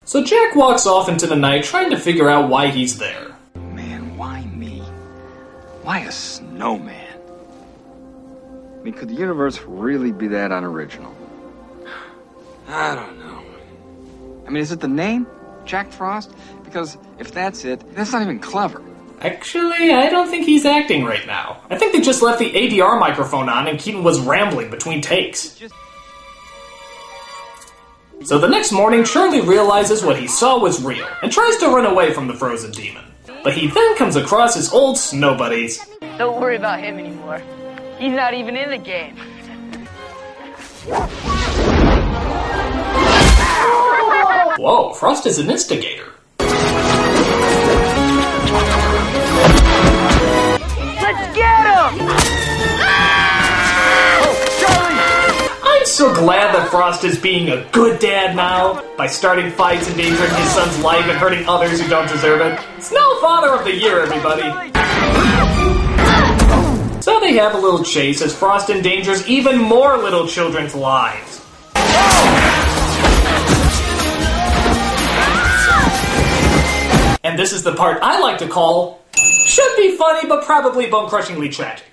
So Jack walks off into the night trying to figure out why he's there. Man, why me? Why a snowman? I mean, could the universe really be that unoriginal? I don't know. I mean, is it the name? Jack Frost? Because if that's it, that's not even clever. Actually, I don't think he's acting right now. I think they just left the ADR microphone on and Keaton was rambling between takes. So the next morning, Charlie realizes what he saw was real and tries to run away from the frozen demon. But he then comes across his old snow buddies. Don't worry about him anymore. He's not even in the game. Whoa, Frost is an instigator. Let's get him! I'm so glad that Frost is being a good dad now, by starting fights, endangering his son's life, and hurting others who don't deserve it. Snow Father of the Year, everybody! So they have a little chase as Frost endangers even more little children's lives. And this is the part I like to call, should be funny, but probably bone-crushingly tragic.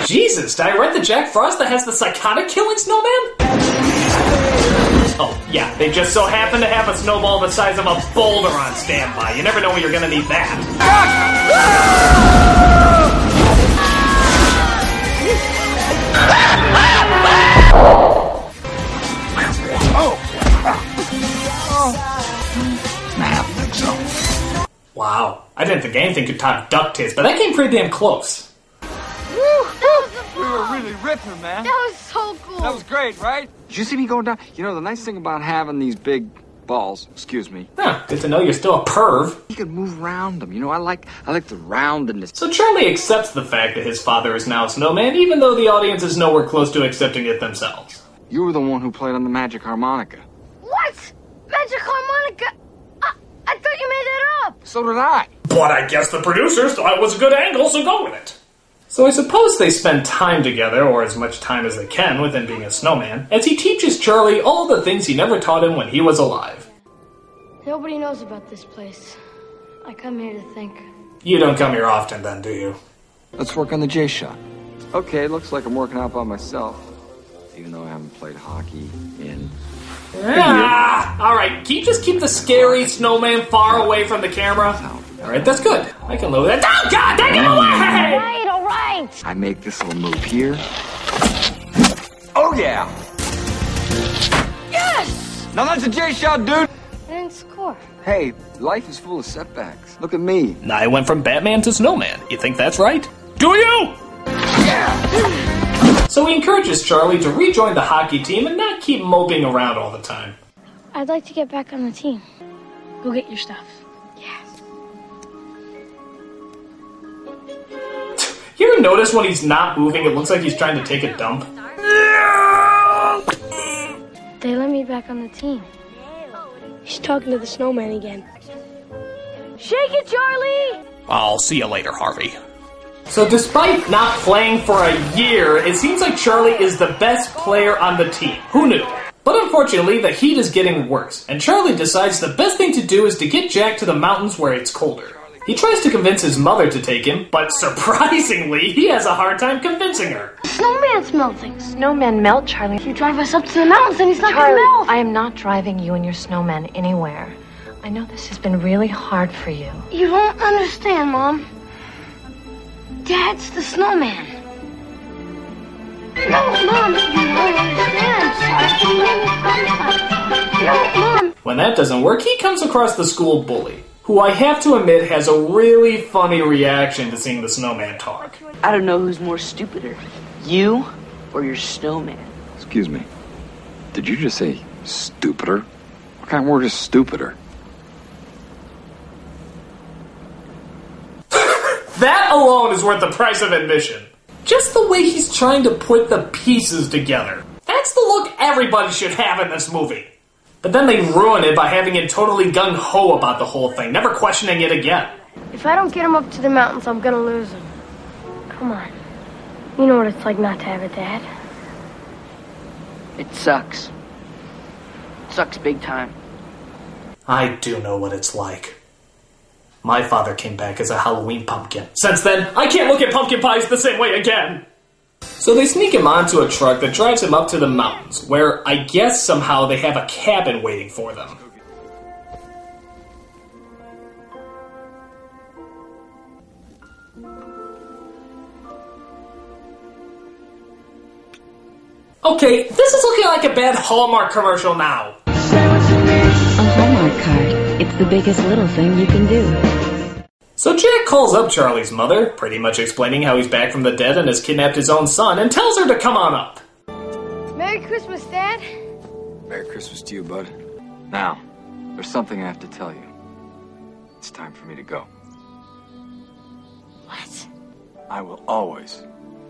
Jesus, did I read the Jack Frost that has the psychotic killing snowman? Oh, yeah, they just so happen to have a snowball the size of a boulder on standby. You never know when you're gonna need that. I don't think so. Wow, I didn't think anything could top duck tits, but that came pretty damn close. We were really ripping, man. That was so cool. That was great, right? Did you see me going down? You know, the nice thing about having these big balls, excuse me. Huh, good to know you're still a perv. You can move around them. You know, I like the roundedness. So Charlie accepts the fact that his father is now a snowman, even though the audience is nowhere close to accepting it themselves. You were the one who played on the magic harmonica. What? Magic harmonica? I thought you made that up. So did I. But I guess the producers thought it was a good angle, so go with it. So I suppose they spend time together, or as much time as they can, with him being a snowman, as he teaches Charlie all the things he never taught him when he was alive. Nobody knows about this place. I come here to think. You don't come here often then, do you? Let's work on the J shot. Okay, looks like I'm working out by myself. Even though I haven't played hockey in... Alright, just keep the scary snowman far away from the camera. Alright, that's good. I can lower that. Oh, God, take it away! All right. I make this little move here. Oh, yeah! Yes! Now that's a J shot, dude! I didn't score. Hey, life is full of setbacks. Look at me. I went from Batman to Snowman. You think that's right? Do you? Yeah! So he encourages Charlie to rejoin the hockey team and not keep moping around all the time. I'd like to get back on the team. Go get your stuff. Yes. You ever notice when he's not moving, it looks like he's trying to take a dump? They let me back on the team. He's talking to the snowman again. Shake it, Charlie! I'll see you later, Harvey. So despite not playing for a year, it seems like Charlie is the best player on the team. Who knew? But unfortunately, the heat is getting worse, and Charlie decides the best thing to do is to get Jack to the mountains where it's colder. He tries to convince his mother to take him, but surprisingly, he has a hard time convincing her. Snowman's melting. Snowmen melt, Charlie. If you drive us up to the mountains, then he's not Charlie, gonna melt. I am not driving you and your snowman anywhere. I know this has been really hard for you. You don't understand, Mom. Dad's the snowman. No, Mom, you don't understand. No, Mom. When that doesn't work, he comes across the school bully, who I have to admit has a really funny reaction to seeing the snowman talk. I don't know who's more stupider, you or your snowman. Excuse me. Did you just say stupider? What kind of word is stupider? That alone is worth the price of admission. Just the way he's trying to put the pieces together. That's the look everybody should have in this movie. But then they ruin it by having it totally gung-ho about the whole thing, never questioning it again. If I don't get him up to the mountains, I'm gonna lose him. Come on. You know what it's like not to have a dad. It sucks. It sucks big time. I do know what it's like. My father came back as a Halloween pumpkin. Since then, I can't look at pumpkin pies the same way again. So they sneak him onto a truck that drives him up to the mountains, where I guess somehow they have a cabin waiting for them. Okay, this is looking like a bad Hallmark commercial now. A Hallmark card. It's the biggest little thing you can do. So Jack calls up Charlie's mother, pretty much explaining how he's back from the dead and has kidnapped his own son, and tells her to come on up. Merry Christmas, Dad. Merry Christmas to you, bud. Now, there's something I have to tell you. It's time for me to go. What? I will always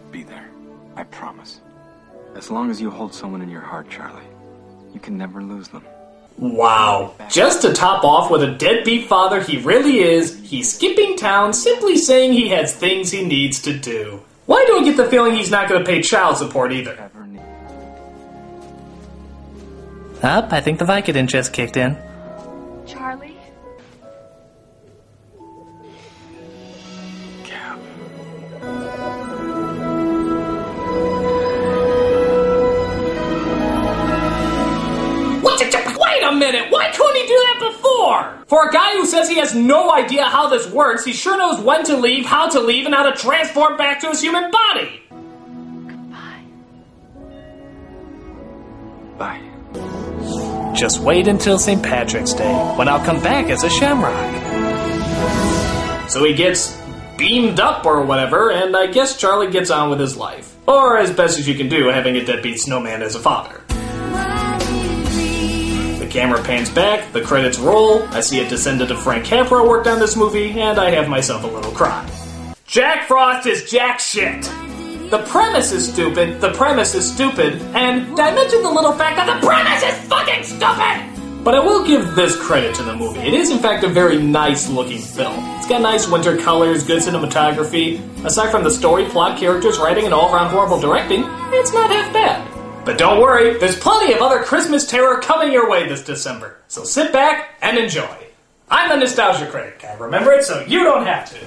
be there. I promise. As long as you hold someone in your heart, Charlie, you can never lose them. Wow. Just to top off with a deadbeat father he really is, he's skipping town simply saying he has things he needs to do. Why do I get the feeling he's not going to pay child support either? Up, I think the Vicodin just kicked in. Charlie? Cap. Wait a minute, why couldn't he do that before? For a guy who says he has no idea how this works, he sure knows when to leave, how to leave, and how to transform back to his human body. Goodbye. Bye. Just wait until St. Patrick's Day, when I'll come back as a shamrock. So he gets beamed up or whatever, and I guess Charlie gets on with his life. Or as best as you can do, having a deadbeat snowman as a father. The camera pans back, the credits roll, I see a descendant of Frank Capra worked on this movie, and I have myself a little cry. Jack Frost is jack shit! The premise is stupid, and did I mention the little fact that the premise is fucking stupid? But I will give this credit to the movie. It is in fact a very nice looking film. It's got nice winter colors, good cinematography. Aside from the story, plot, characters, writing, and all-around horrible directing, it's not half bad. But don't worry, there's plenty of other Christmas terror coming your way this December. So sit back and enjoy. I'm the Nostalgia Critic. I remember it so you don't have to.